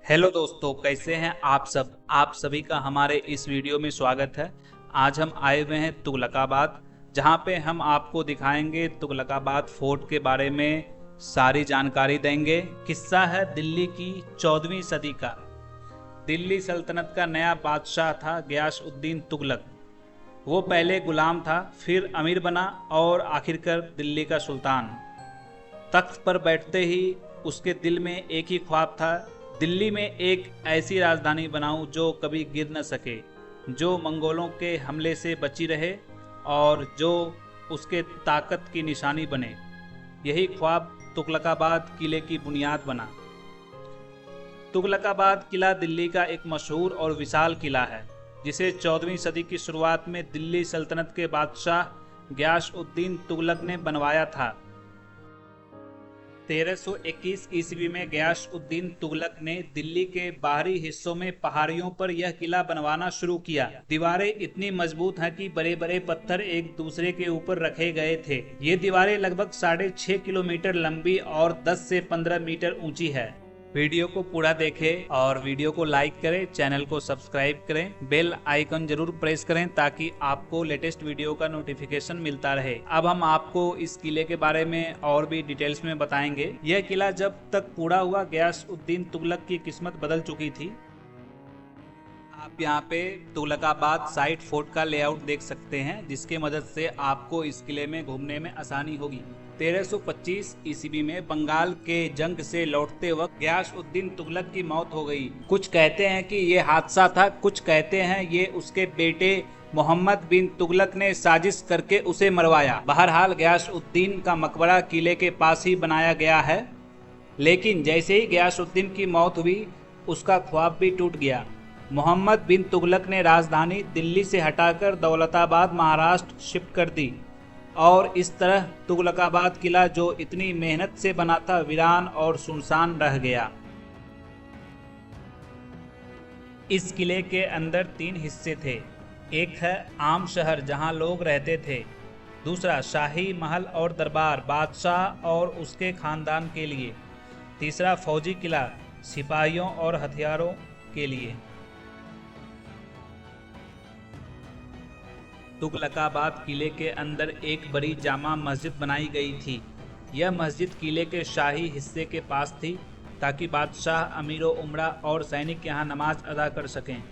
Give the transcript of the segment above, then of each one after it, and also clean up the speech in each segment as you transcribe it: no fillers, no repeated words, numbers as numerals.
Hello दोस्तों, कैसे हैं आप सब। आप सभी का हमारे इस वीडियो में स्वागत है। आज हम आए हुए हैं तुगलकाबाद, जहां पे हम आपको दिखाएंगे तुगलकाबाद फोर्ट के बारे में सारी जानकारी देंगे। किस्सा है दिल्ली की 14वीं सदी का। दिल्ली सल्तनत का नया बादशाह था गयासउद्दीन तुगलक। वो पहले गुलाम था, फिर अमीर बना और आखिरकार दिल्ली का सुल्तान। तख्त पर बैठते ही उसके दिल में एक ही ख्वाब था, दिल्ली में एक ऐसी राजधानी बनाऊं जो कभी गिर न सके, जो मंगोलों के हमले से बची रहे और जो उसके ताकत की निशानी बने। यही ख्वाब तुगलकाबाद किले की बुनियाद बना। तुगलकाबाद किला दिल्ली का एक मशहूर और विशाल किला है, जिसे 14वीं सदी की शुरुआत में दिल्ली सल्तनत के बादशाह गयासउद्दीन तुगलक ने बनवाया था। 1321 ईस्वी में गयासउद्दीन तुगलक ने दिल्ली के बाहरी हिस्सों में पहाड़ियों पर यह किला बनवाना शुरू किया। दीवारें इतनी मजबूत हैं कि बड़े बड़े पत्थर एक दूसरे के ऊपर रखे गए थे। ये दीवारें लगभग 6.5 किलोमीटर लंबी और 10 से 15 मीटर ऊंची है। वीडियो को पूरा देखें और वीडियो को लाइक करें, चैनल को सब्सक्राइब करें, बेल आइकन जरूर प्रेस करें ताकि आपको लेटेस्ट वीडियो का नोटिफिकेशन मिलता रहे। अब हम आपको इस किले के बारे में और भी डिटेल्स में बताएंगे। यह किला जब तक पूरा हुआ, गयासउद्दीन तुगलक की किस्मत बदल चुकी थी। आप यहाँ पे तुगलकाबाद साइड फोर्ट का लेआउट देख सकते हैं, जिसके मदद से आपको इस किले में घूमने में आसानी होगी। 1325 ईस्वी में बंगाल के जंग से लौटते वक्त गयासउद्दीन तुगलक की मौत हो गई। कुछ कहते हैं कि ये हादसा था, कुछ कहते हैं ये उसके बेटे मोहम्मद बिन तुगलक ने साजिश करके उसे मरवाया। बहरहाल गयासउद्दीन का मकबरा किले के पास ही बनाया गया है। लेकिन जैसे ही गयासउद्दीन की मौत हुई, उसका ख्वाब भी टूट गया। मोहम्मद बिन तुगलक ने राजधानी दिल्ली से हटाकर दौलताबाद महाराष्ट्र शिफ्ट कर दी और इस तरह तुगलकाबाद किला जो इतनी मेहनत से बना था, वीरान और सुनसान रह गया। इस किले के अंदर 3 हिस्से थे। एक है आम शहर जहां लोग रहते थे, दूसरा शाही महल और दरबार बादशाह और उसके खानदान के लिए, तीसरा फौजी किला सिपाहियों और हथियारों के लिए। तुगलकाबाद किले के अंदर एक बड़ी जामा मस्जिद बनाई गई थी। यह मस्जिद किले के शाही हिस्से के पास थी ताकि बादशाह, अमीरों, उमरा और सैनिक यहां नमाज अदा कर सकें।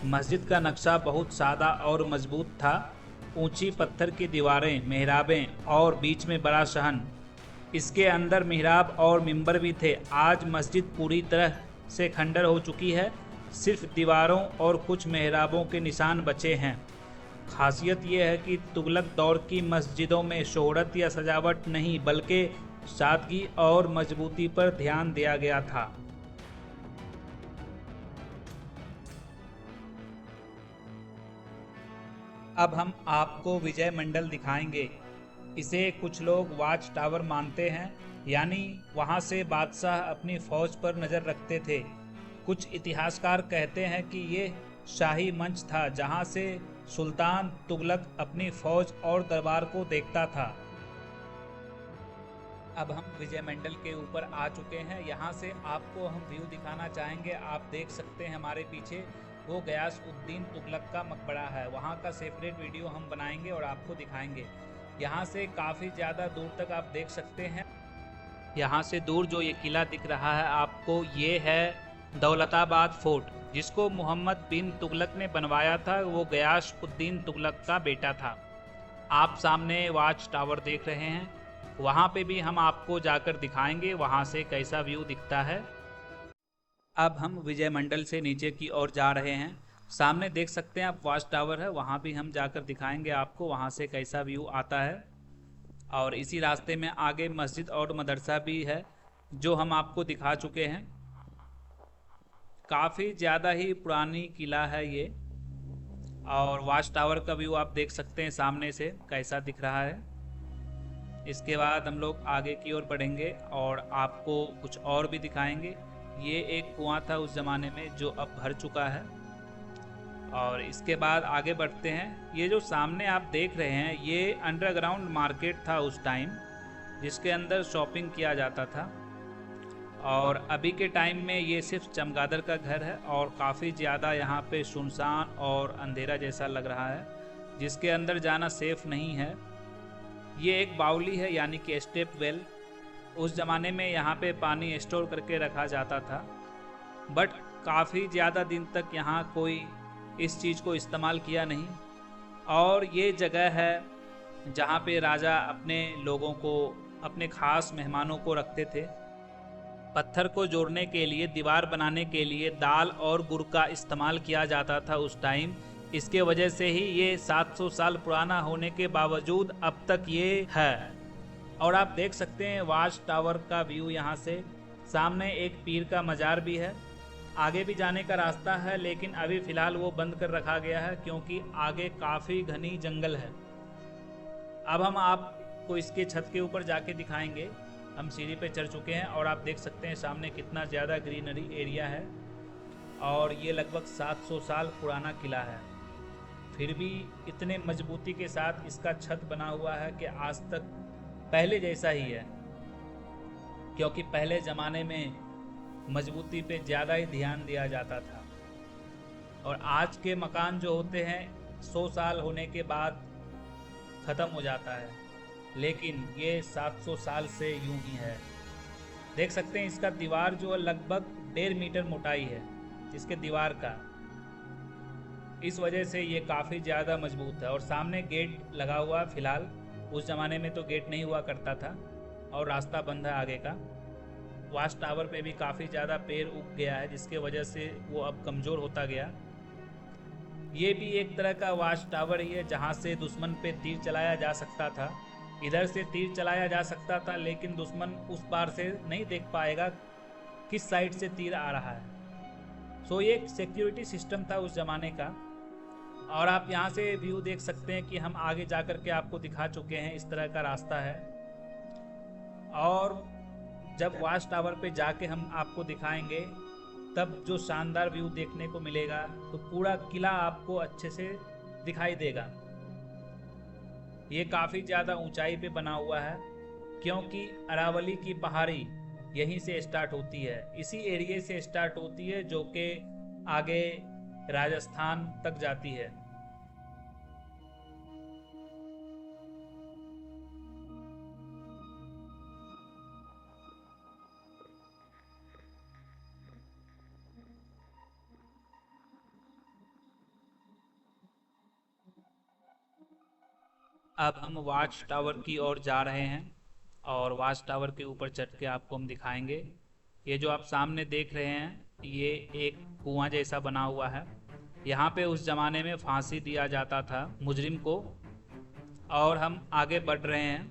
मस्जिद का नक्शा बहुत सादा और मजबूत था। ऊंची पत्थर की दीवारें, मेहराबें और बीच में बड़ा सहन। इसके अंदर मिहराब और मिंबर भी थे। आज मस्जिद पूरी तरह से खंडर हो चुकी है, सिर्फ दीवारों और कुछ मेहराबों के निशान बचे हैं। खासियत यह है कि तुगलक दौर की मस्जिदों में शोहरत या सजावट नहीं, बल्कि सादगी और मजबूती पर ध्यान दिया गया था। अब हम आपको विजय मंडल दिखाएंगे। इसे कुछ लोग वाच टावर मानते हैं, यानी वहां से बादशाह अपनी फौज पर नजर रखते थे। कुछ इतिहासकार कहते हैं कि ये शाही मंच था जहां से सुल्तान तुगलक अपनी फौज और दरबार को देखता था। अब हम विजय मंडल के ऊपर आ चुके हैं। यहाँ से आपको हम व्यू दिखाना चाहेंगे। आप देख सकते हैं हमारे पीछे वो गयासउद्दीन तुगलक का मकबरा है। वहाँ का सेपरेट वीडियो हम बनाएंगे और आपको दिखाएंगे। यहाँ से काफ़ी ज़्यादा दूर तक आप देख सकते हैं। यहाँ से दूर जो ये किला दिख रहा है आपको, ये है दौलताबाद फोर्ट, जिसको मोहम्मद बिन तुगलक ने बनवाया था। वो गयासउद्दीन तुगलक का बेटा था। आप सामने वाच टावर देख रहे हैं, वहाँ पे भी हम आपको जाकर दिखाएंगे वहाँ से कैसा व्यू दिखता है। अब हम विजय मंडल से नीचे की ओर जा रहे हैं। सामने देख सकते हैं आप वाच टावर है, वहाँ भी हम जाकर दिखाएंगे आपको वहाँ से कैसा व्यू आता है। और इसी रास्ते में आगे मस्जिद और मदरसा भी है, जो हम आपको दिखा चुके हैं। काफ़ी ज़्यादा ही पुरानी किला है ये। और वाच टावर का व्यू आप देख सकते हैं सामने से कैसा दिख रहा है। इसके बाद हम लोग आगे की ओर बढ़ेंगे और आपको कुछ और भी दिखाएंगे। ये एक कुआं था उस ज़माने में, जो अब भर चुका है। और इसके बाद आगे बढ़ते हैं। ये जो सामने आप देख रहे हैं, ये अंडरग्राउंड मार्केट था उस टाइम, जिसके अंदर शॉपिंग किया जाता था। और अभी के टाइम में ये सिर्फ चमगादड़ का घर है और काफ़ी ज़्यादा यहाँ पे सुनसान और अंधेरा जैसा लग रहा है, जिसके अंदर जाना सेफ नहीं है। ये एक बावली है यानी कि स्टेप वेल। उस ज़माने में यहाँ पे पानी स्टोर करके रखा जाता था, बट काफ़ी ज़्यादा दिन तक यहाँ कोई इस चीज़ को इस्तेमाल किया नहीं। और ये जगह है जहाँ पे राजा अपने लोगों को, अपने ख़ास मेहमानों को रखते थे। पत्थर को जोड़ने के लिए, दीवार बनाने के लिए दाल और गुड़ का इस्तेमाल किया जाता था उस टाइम। इसके वजह से ही ये 700 साल पुराना होने के बावजूद अब तक ये है। और आप देख सकते हैं वाच टावर का व्यू यहाँ से। सामने एक पीर का मज़ार भी है। आगे भी जाने का रास्ता है, लेकिन अभी फ़िलहाल वो बंद कर रखा गया है क्योंकि आगे काफ़ी घनी जंगल है। अब हम आपको इसके छत के ऊपर जाके दिखाएंगे। हम सीढ़ी पे चढ़ चुके हैं और आप देख सकते हैं सामने कितना ज़्यादा ग्रीनरी एरिया है। और ये लगभग 700 साल पुराना किला है, फिर भी इतने मजबूती के साथ इसका छत बना हुआ है कि आज तक पहले जैसा ही है, क्योंकि पहले ज़माने में मजबूती पे ज़्यादा ही ध्यान दिया जाता था। और आज के मकान जो होते हैं 100 साल होने के बाद ख़त्म हो जाता है, लेकिन ये 700 साल से यूं ही है। देख सकते हैं इसका दीवार जो लगभग 1.5 मीटर मोटाई है इसके दीवार का। इस वजह से ये काफ़ी ज़्यादा मजबूत है। और सामने गेट लगा हुआ फ़िलहाल, उस ज़माने में तो गेट नहीं हुआ करता था और रास्ता बंद है आगे का। वाच टावर पे भी काफ़ी ज़्यादा पेड़ उग गया है, जिसके वजह से वो अब कमज़ोर होता गया। ये भी एक तरह का वाच टावर ही है जहाँ से दुश्मन पे तीर चलाया जा सकता था। इधर से तीर चलाया जा सकता था, लेकिन दुश्मन उस पार से नहीं देख पाएगा किस साइड से तीर आ रहा है। सो ये एक सिक्योरिटी सिस्टम था उस ज़माने का। और आप यहाँ से व्यू देख सकते हैं कि हम आगे जा कर के आपको दिखा चुके हैं, इस तरह का रास्ता है। और जब वाच टावर पे जाके हम आपको दिखाएंगे तब जो शानदार व्यू देखने को मिलेगा, तो पूरा किला आपको अच्छे से दिखाई देगा। ये काफ़ी ज़्यादा ऊंचाई पे बना हुआ है क्योंकि अरावली की पहाड़ी यहीं से स्टार्ट होती है, इसी एरिए से स्टार्ट होती है जो कि आगे राजस्थान तक जाती है। अब हम वाच टावर की ओर जा रहे हैं और वाच टावर के ऊपर चढ़ के आपको हम दिखाएंगे। ये जो आप सामने देख रहे हैं ये एक कुआं जैसा बना हुआ है। यहाँ पे उस ज़माने में फांसी दिया जाता था मुजरिम को। और हम आगे बढ़ रहे हैं।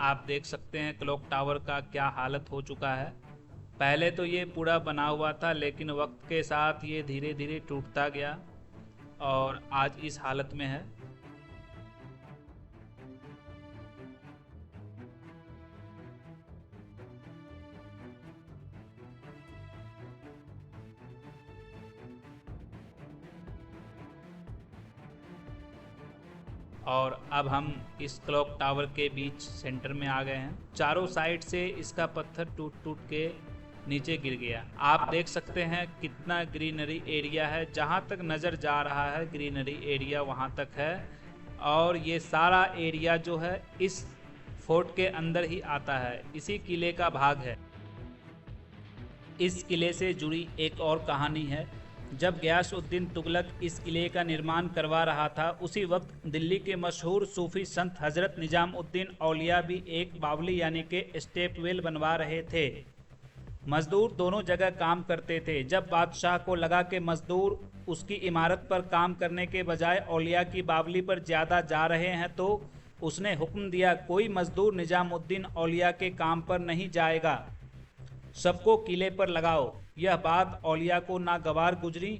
आप देख सकते हैं क्लॉक टावर का क्या हालत हो चुका है। पहले तो ये पूरा बना हुआ था, लेकिन वक्त के साथ ये धीरे धीरे टूटता गया और आज इस हालत में है। और अब हम इस क्लॉक टावर के बीच सेंटर में आ गए हैं। चारों साइड से इसका पत्थर टूट टूट के नीचे गिर गया। आप देख सकते हैं कितना ग्रीनरी एरिया है, जहाँ तक नज़र जा रहा है ग्रीनरी एरिया वहाँ तक है। और ये सारा एरिया जो है इस फोर्ट के अंदर ही आता है, इसी किले का भाग है। इस किले से जुड़ी एक और कहानी है। जब गयासउद्दीन तुगलक इस किले का निर्माण करवा रहा था, उसी वक्त दिल्ली के मशहूर सूफी संत हजरत निजामुद्दीन औलिया भी एक बावली यानी कि स्टेप वेल बनवा रहे थे। मजदूर दोनों जगह काम करते थे। जब बादशाह को लगा कि मजदूर उसकी इमारत पर काम करने के बजाय औलिया की बावली पर ज़्यादा जा रहे हैं, तो उसने हुक्म दिया कोई मजदूर निजामुद्दीन औलिया के काम पर नहीं जाएगा, सबको किले पर लगाओ। यह बात औलिया को नागवार गुजरी।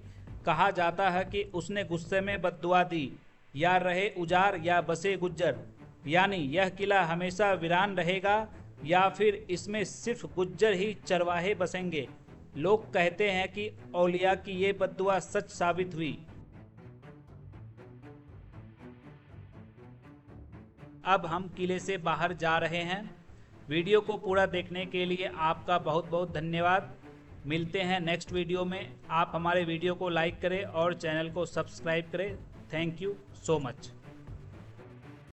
कहा जाता है कि उसने गुस्से में बद्दुआ दी, या रहे उजार या बसे गुज्जर, यानी यह किला हमेशा वीरान रहेगा या फिर इसमें सिर्फ गुज्जर ही चरवाहे बसेंगे। लोग कहते हैं कि औलिया की ये बद्दुआ सच साबित हुई। अब हम किले से बाहर जा रहे हैं। वीडियो को पूरा देखने के लिए आपका बहुत बहुत धन्यवाद। मिलते हैं नेक्स्ट वीडियो में। आप हमारे वीडियो को लाइक करें और चैनल को सब्सक्राइब करें। Thank you so much.